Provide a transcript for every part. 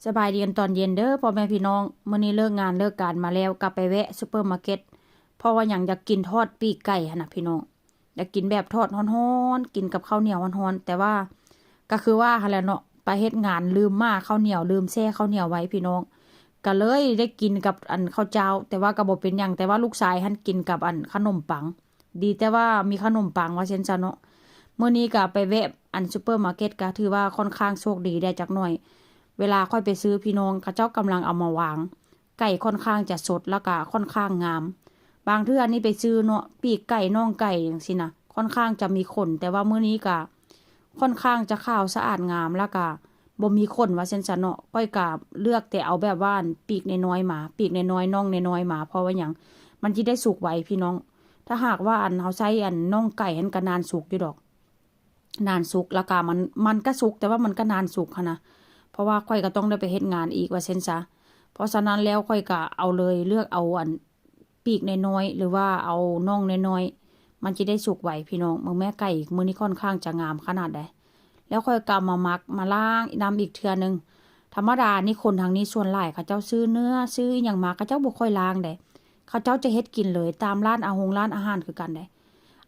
สบายดีกันตอนเย็นเด้อพ่อแม่พี่น้องมื้อนี้เลิกงานเลิกการมาแล้วกลับไปแวะซุปเปอร์มาร์เก็ตเพราะว่าหยังอยากกินทอดปีกไก่หั่นน่ะพี่น้องอยากกินแบบทอดร้อนๆกินกับข้าวเหนียวร้อนๆแต่ว่าก็คือว่าหั่นแหละเนาะไปเฮ็ดงานลืมมาข้าวเหนียวลืมแช่ข้าวเหนียวไว้พี่น้องก็เลยได้กินกับอันข้าวเจ้าแต่ว่าก็บ่เป็นหยังแต่ว่าลูกชายหันกินกับอันขนมปังดีแต่ว่ามีขนมปังว่าเช่นซะเนาะมื้อนี้ก็ไปแวะอันซุปเปอร์มาร์เก็ตก็ถือว่าค่อนข้างโชคดีได้จักหน่อย เวลาค่อยไปซื้อพี่น้องเขาเจ้ากำลังเอามาวางไก่ค่อนข้างจะสดแล้วก็ค่อนข้างงามบางเทื่อนี่ไปซื้อเนาะปีกไก่น่องไก่อย่างสินะค่อนข้างจะมีขนแต่ว่ามื้อนี้ก็ค่อนข้างจะขาวสะอาดงามแล้วก็บ่มีขนว่าเช่นซั้นเนาะก้อยก็เลือกแต่เอาแบบว่าปีกน้อยๆมาปีกน้อยๆน่องน้อยๆมาเพราะว่าหยังมันสิได้สุกไวพี่น้องถ้าหากว่าอันเฮาใช้อันน่องไก่หันก็นานสุกอยู่ดอกนานสุกแล้วก็มันก็สุกแต่ว่ามันก็นานสุกค่ะนะ เพราะว่าค่อยก็ต้องได้ไปเฮ็ดงานอีกว่าเช่นซะเพราะฉะนั้นแล้วค่อยก็เอาเลยเลือกเอาอันปีกน้อยๆหรือว่าเอาน่องน้อยๆมันจะได้สุกไวพี่น้องมื้อแม่ไก่มื้อนี้ค่อนข้างจะงามขนาดใดแล้วค่อยก็มามักมาล้างน้ำอีกเทื่อนึงธรรมดานี่คนทางนี้ส่วนหลายเขาเจ้าซื้อเนื้อซื้ออหยังมาเขาเจ้าบ่ค่อยล้างเด้เขาเจ้าจะเฮ็ดกินเลยตามร้านร้านอาหารคือกันเด้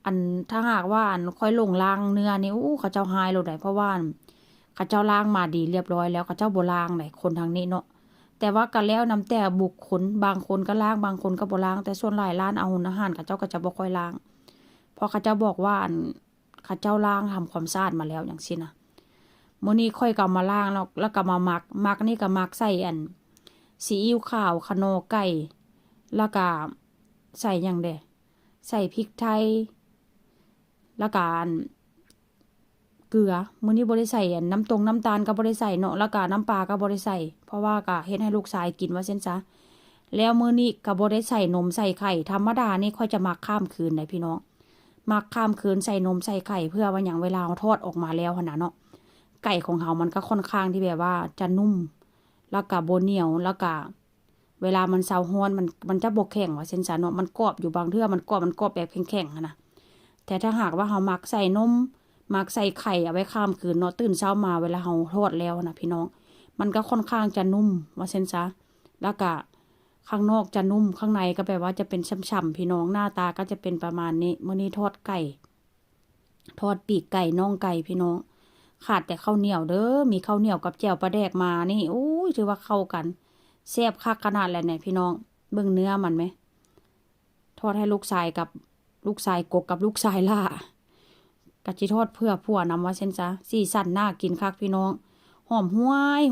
อันถ้าหากว่าอันค่อยลงล้างเนื้อนี่เขาเจ้าหายโลดได้เพราะว่า ข้าเจ้าล้างมาดีเรียบร้อยแล้วข้าเจ้าบ่ล้างไหนคนทางนี้เนาะแต่ว่าก็แล้วนำแต่บุคคลบางคนก็ล้างบางคนก็บ่ล้างแต่ส่วนหลายร้านอาหารข้าเจ้าก็จะบ่ค่อยล้างเพราะข้าเจ้าบอกว่าอันข้าเจ้าล้างทำความสะอาดมาแล้วอย่างซี้นะมื้อนี้ค่อยก็มาล้างแล้วก็มาหมักนี่ก็หมักใส่อันซีอิ๊วขาวคะนอไก่แล้วก็ใส่หยังเด้ใส่พริกไทยแล้วก็เกลือมื้อนี้บ่ได้ใส่อันน้ำตาลก็บ่ได้ใส่เนาะแล้วก็น้ำปลาก็บ่ได้ใส่เพราะว่าก็เฮ็ดให้ลูกชายกินว่าซั่นซะแล้วมื้อนี้ก็บ่ได้ใส่นมใส่ไข่ธรรมดานี่ค่อยจะหมักข้ามคืนได้พี่น้องหมักข้ามคืนใส่นมใส่ไข่เพื่อว่าหยังเวลาเราทอดออกมาแล้วหั่นน่ะเนาะไก่ของเฮามันก็ค่อนข้างที่แบบว่าจะนุ่มแล้วก็บ่เหนียวแล้วก็เวลามันเซาฮ้อนมันจะบ่แข็งว่าซั่นซะเนาะมันกรอบอยู่บางเทื่อมันกรอบแบบแข็งๆหั่นน่ะแต่ถ้าหากว่าเฮาหมักใส่นม มักใส่ไข่เอาไว้ข้ามคืนเนาะตื่นเช้ามาเวลาเราทอดแล้วนะพี่น้องมันก็ค่อนข้างจะนุ่มว่าเช่นซะแล้วก็ข้างนอกจะนุ่มข้างในก็แปลว่าจะเป็นฉ่ำๆพี่น้องหน้าตาก็จะเป็นประมาณนี้มื้อนี้ทอดไก่ทอดปีกไก่น่องไก่พี่น้องขาดแต่ข้าวเหนียวเด้อมีข้าวเหนียวกับแจ่วปลาแดกมานี่ถือว่าเข้ากันแซ่บคักขนาดแหละเนี่ยพี่น้องเบิ่งเนื้อมันไหมทอดให้ลูกชายกับลูกชายกกกับลูกชายล่ากะจิทอดเพื่อผัวนำว่าเช่นซะสีสันน่ากินคักพี่น้องหอมห้วย